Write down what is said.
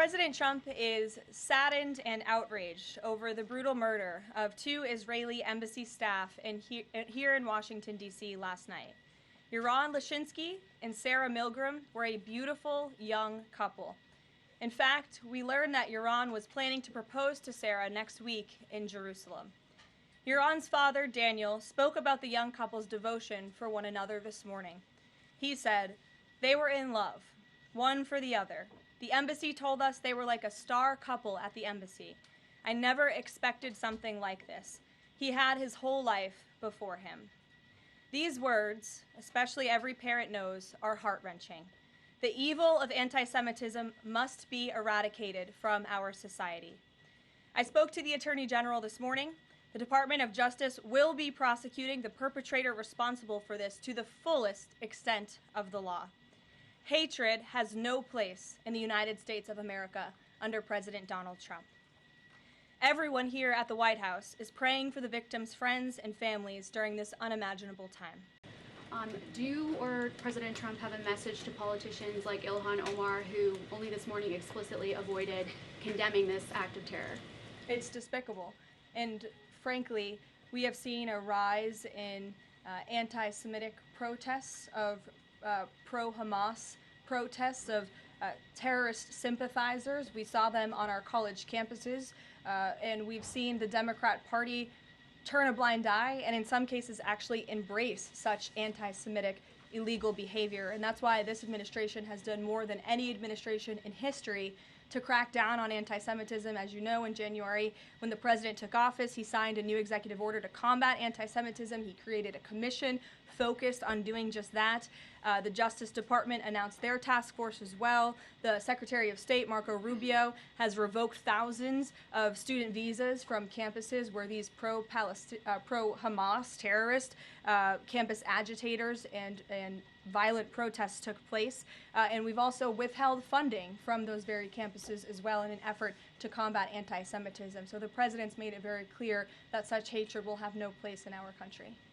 President Trump is saddened and outraged over the brutal murder of two Israeli embassy staff here in Washington, D.C. last night. Yaron Lischinsky and Sarah Milgrim were a beautiful young couple. In fact, we learned that Yaron was planning to propose to Sarah next week in Jerusalem. Yaron's father, Daniel, spoke about the young couple's devotion for one another this morning. He said, "They were in love, one for the other. The embassy told us they were like a star couple at the embassy. I never expected something like this. He had his whole life before him." These words, especially every parent knows, are heart-wrenching. The evil of anti-Semitism must be eradicated from our society. I spoke to the Attorney General this morning. The Department of Justice will be prosecuting the perpetrator responsible for this to the fullest extent of the law. Hatred has no place in the United States of America under President Donald Trump. Everyone here at the White House is praying for the victims' friends and families during this unimaginable time. Do you or President Trump have a message to politicians like Ilhan Omar, who only this morning explicitly avoided condemning this act of terror? It's despicable. And frankly, we have seen a rise in anti-Semitic protests of pro-Hamas protests of terrorist sympathizers. We saw them on our college campuses, and we've seen the Democrat Party turn a blind eye and in some cases actually embrace such anti-Semitic illegal behavior. And that's why this administration has done more than any administration in history to crack down on anti-Semitism. As you know, in January, when the president took office, he signed a new executive order to combat anti-Semitism. He created a commission focused on doing just that. The Justice Department announced their task force as well. The Secretary of State, Marco Rubio, has revoked thousands of student visas from campuses where these pro-Hamas terrorist campus agitators and violent protests took place. And we've also withheld funding from those very campuses as well in an effort to combat anti-Semitism. So the president's made it very clear that such hatred will have no place in our country.